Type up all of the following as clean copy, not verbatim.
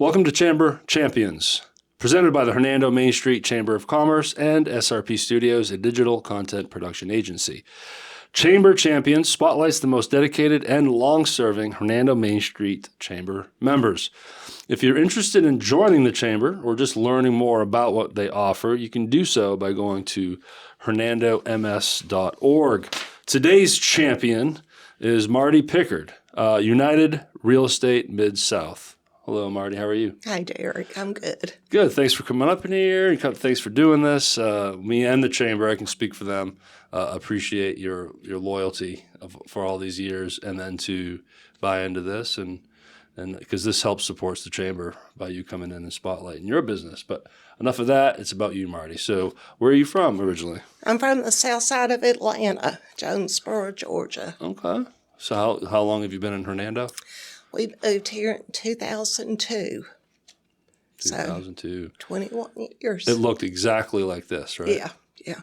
Welcome to Chamber Champions, presented by the Hernando Main Street Chamber of Commerce and SRP Studios, a digital content production agency. Chamber Champions spotlights the most dedicated and long-serving Hernando Main Street Chamber members. If you're interested in joining the Chamber or just learning more about what they offer, you can do so by going to hernandoms.org. Today's champion is Marty Pickard, United Real Estate Mid-South. Hello, Marty. How are you? Hi, Derek. I'm good. Good. Thanks for coming up in here. Thanks for doing this. Me and the Chamber, I can speak for them, appreciate your loyalty for all these years, and then to buy into this, and because this helps supports the Chamber by you coming in and spotlighting your business. But enough of that. It's about you, Marty. So where are you from originally? I'm from the south side of Atlanta, Jonesboro, Georgia. Okay. So how long have you been in Hernando? We moved here in 2002. 2002. So 21 years. It looked exactly like this, right? Yeah.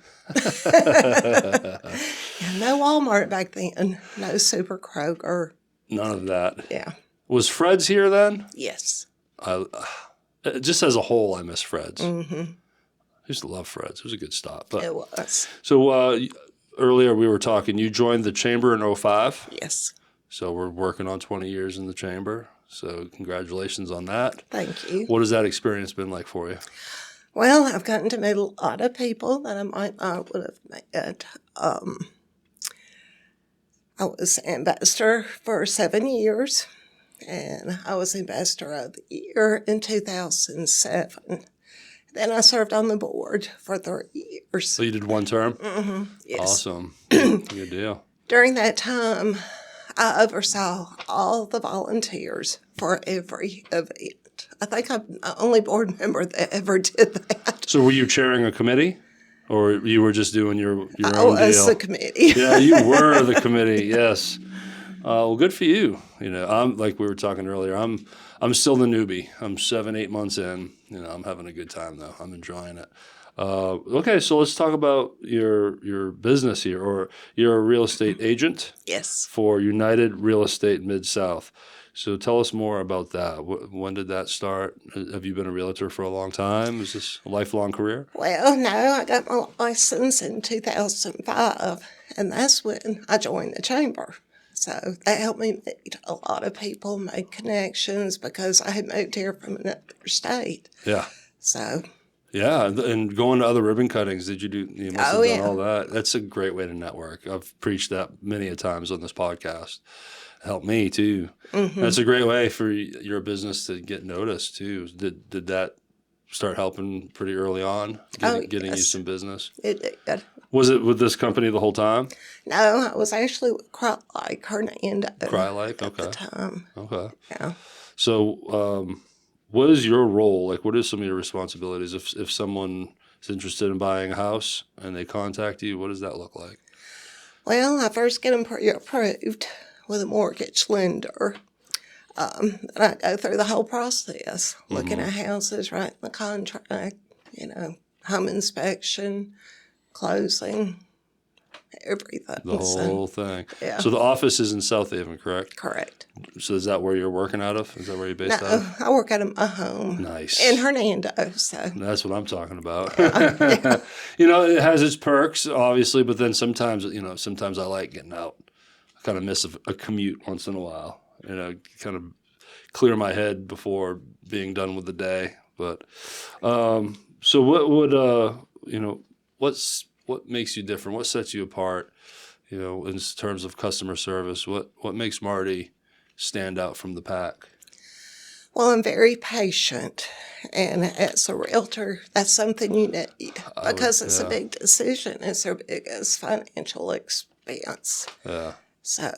No Walmart back then. No Super Kroger. None of that. Yeah. Was Fred's here then? Yes. Just as a whole, I miss Fred's. Mm-hmm. I used to love Fred's. It was a good stop. But, it was. So earlier we were talking, you joined the Chamber in 2005. Yes. So we're working on 20 years in the Chamber. So congratulations on that. Thank you. What has that experience been like for you? Well, I've gotten to meet a lot of people that I might not would have met. I was ambassador for 7 years, and I was ambassador of the year in 2007. Then I served on the board for 3 years. So you did one term? Mm-hmm. Yes. Awesome. Good deal. During that time, I oversaw all the volunteers for every event. I think I'm the only board member that ever did that. So were you chairing a committee, or you were just doing your own deal? I was the committee. Yeah, you were the committee. Yes. Well, good for you. You know, I'm like we were talking earlier. I'm still the newbie. I'm 7-8 months in. You know, I'm having a good time though. I'm enjoying it. Okay, so let's talk about your business here, or you're a real estate agent. Yes. For United Real Estate Mid-South. So tell us more about that. When did that start? Have you been a realtor for a long time? Is this a lifelong career? Well, no, I got my license in 2005, and that's when I joined the Chamber. So that helped me meet a lot of people, make connections, because I had moved here from another state. Yeah. So... Yeah, and going to other ribbon cuttings, did you do? You must have done all that. That's a great way to network. I've preached that many a times on this podcast. It helped me too. Mm-hmm. That's a great way for your business to get noticed too. Did that start helping pretty early on, getting you some business? It did. Was it with this company the whole time? No, I was actually with Cry-like, Hernando. Cry-like, okay. At the time. Okay. Yeah. So, what is your role? Like, what are some of your responsibilities? If someone is interested in buying a house and they contact you, what does that look like? Well, I first get them pre-approved with a mortgage lender. And I go through the whole process, looking at houses, writing the contract, home inspection, closing, everything. The whole thing. Yeah. So the office is in South Haven, correct? Correct. So is that where you're working out of? Is that where you're based out of? I work out of my home. Nice. In Hernando, so. That's what I'm talking about. Yeah. It has its perks, obviously, but then sometimes I like getting out. I kind of miss a commute once in a while, kind of clear my head before being done with the day. But so what would, what makes you different? What sets you apart, in terms of customer service? What makes Marty stand out from the pack? Well, I'm very patient, and as a realtor, that's something you need because it's a big decision. It's their biggest financial expense. Yeah. So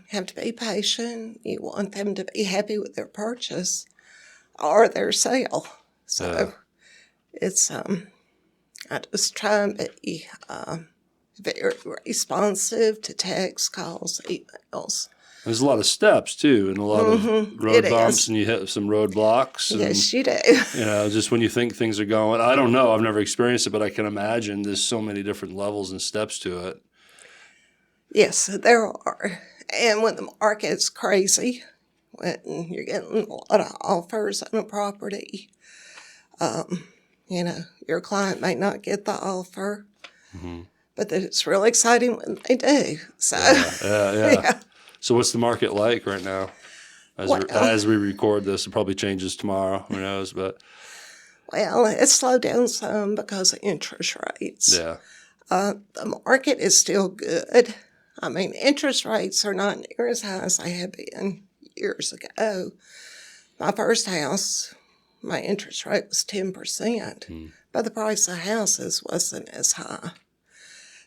have to be patient. You want them to be happy with their purchase or their sale. So it's I just try and be very responsive to text, calls, emails. There's a lot of steps, too, and a lot of road bumps, and you hit some roadblocks. Yes, you do. Just when you think things are going, I don't know, I've never experienced it, but I can imagine there's so many different levels and steps to it. Yes, there are. And when the market's crazy, when you're getting a lot of offers on a property. Your client may not get the offer, but that it's really exciting when they do. So, yeah. So what's the market like right now? As we record this, it probably changes tomorrow. Who knows? But it's slowed down some because of interest rates. yeah. The market is still good. I mean, interest rates are not near as high as they have been years ago. My first house, my interest rate was 10%, but the price of houses wasn't as high.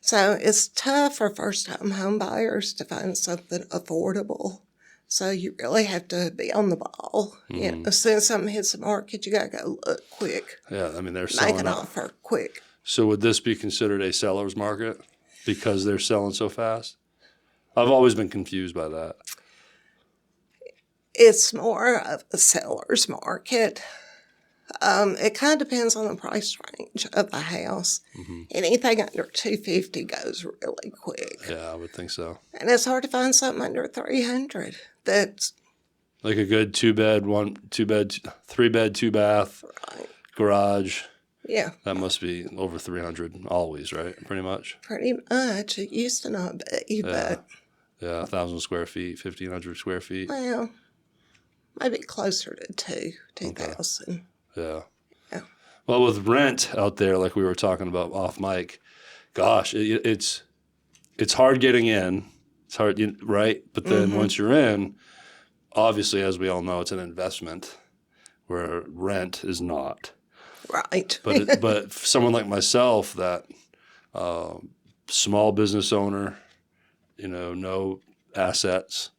So it's tough for first-time home buyers to find something affordable. So you really have to be on the ball. As soon as something hits the market, you got to go look quick. Yeah, I mean, they're selling Make an offer quick. So would this be considered a seller's market because they're selling so fast? I've always been confused by that. It's more of a seller's market. It kind of depends on the price range of the house. Anything under $250 goes really quick. Yeah, I would think so. And it's hard to find something under $300 that's like a good 3-bed, 2-bath, garage. Yeah. That must be over 300 always, right? Pretty much. Pretty much. It used to not be, but... Yeah, 1,000 square feet, 1,500 square feet. Well, maybe closer to 2,000. Yeah. Yeah. Well, with rent out there, like we were talking about off mic, gosh, it's hard getting in. It's hard, right? But then once you're in, obviously, as we all know, it's an investment where rent is not. Right. But for someone like myself, that small business owner, no assets,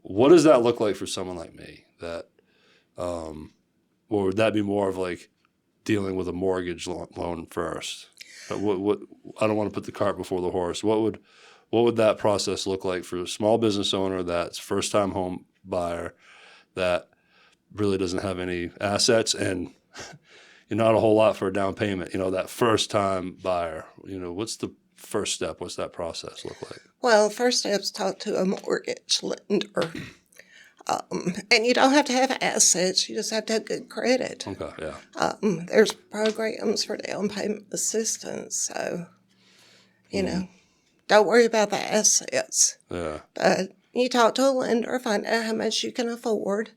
what does that look like for someone like me? That, or would that be more of like dealing with a mortgage loan first? But what I don't want to put the cart before the horse. What would that process look like for a small business owner that's first time home buyer that really doesn't have any assets and not a whole lot for a down payment? That first time buyer. What's the first step? What's that process look like? Well, first step's talk to a mortgage lender. And you don't have to have assets. You just have to have good credit. Okay, yeah. There's programs for down payment assistance. So, don't worry about the assets. Yeah. But you talk to a lender, find out how much you can afford.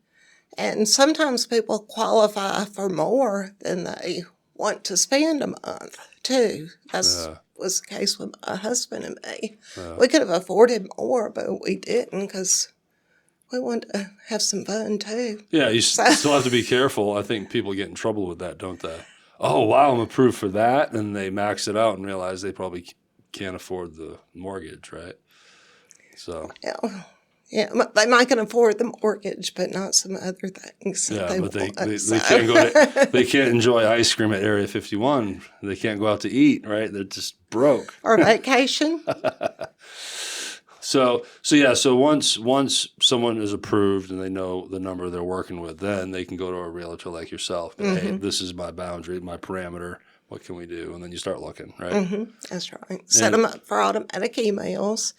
And sometimes people qualify for more than they want to spend a month, too. That's was the case with my husband and me. We could have afforded more, but we didn't because we wanted to have some fun, too. Yeah, you still have to be careful. I think people get in trouble with that, don't they? Oh, wow, I'm approved for that. And they max it out and realize they probably can't afford the mortgage, right? So... Yeah, they might can afford the mortgage, but not some other things. Yeah, but they can't go. They can't enjoy ice cream at Area 51. They can't go out to eat, right? They're just broke. Or vacation. So once someone is approved and they know the number they're working with, then they can go to a realtor like yourself. And, hey, this is my boundary, my parameter. What can we do? And then you start looking, right? That's right. Set them up for automatic emails.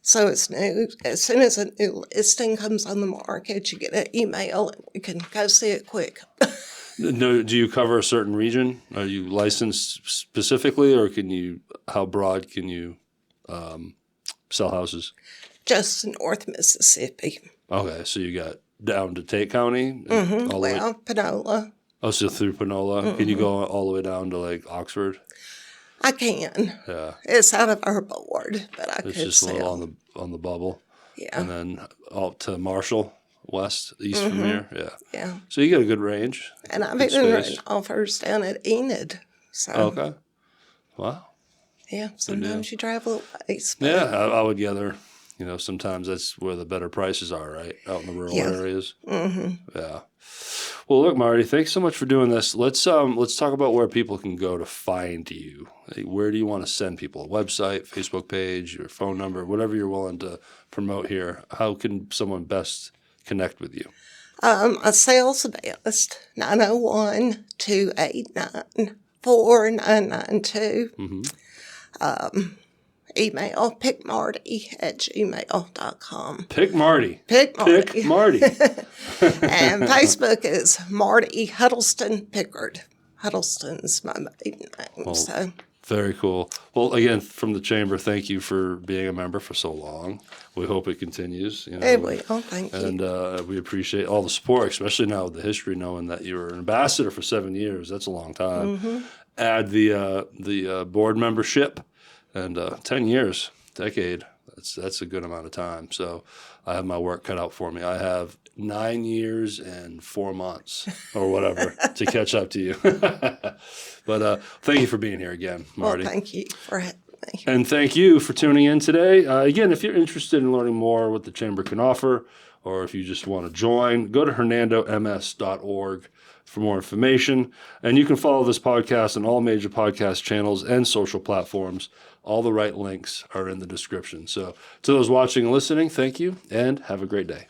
So it's new. As soon as a new listing comes on the market, you get an email and we can go see it quick. No, do you cover a certain region? Are you licensed specifically, or how broad can you sell houses? Just North Mississippi. Okay, so you got down to Tate County? Panola. Oh, so through Panola. Can you go all the way down to like Oxford? I can. Yeah. It's out of our board, but I could It's just a sell. little on the bubble. Yeah. And then out to Marshall, east from here. Yeah. Yeah. So you get a good range. And I've even written offers down at Enid. So. Okay. Wow. Yeah. Sometimes you travel a ways. Yeah, I would gather. Sometimes that's where the better prices are, right? Out in the rural areas. Mm-hmm. Yeah. Well, look, Marty, thanks so much for doing this. Let's talk about where people can go to find you. Where do you want to send people? A website, Facebook page, your phone number, whatever you're willing to promote here. How can someone best connect with you? A sales best, 901-289-4992. email pickmarty@gmail.com. Pick Marty. Pick Marty. Pick Marty. And Facebook is Marty Huddleston Pickard. Huddleston's my maiden name. Well, so very cool. Well, again, from the chamber, thank you for being a member for so long. We hope it continues. it will. Thank you. And we appreciate all the support, especially now with the history, knowing that you were an ambassador for 7 years. That's a long time. Mm-hmm. Add the board membership, and 10 years, decade. That's a good amount of time. So I have my work cut out for me. I have 9 years and 4 months or whatever to catch up to you. But thank you for being here again, Marty. Well, thank you for having me. And thank you for tuning in today. Again, if you're interested in learning more what the Chamber can offer, or if you just want to join, go to hernandoms.org for more information. And you can follow this podcast on all major podcast channels and social platforms. All the right links are in the description. So to those watching and listening, thank you, and have a great day.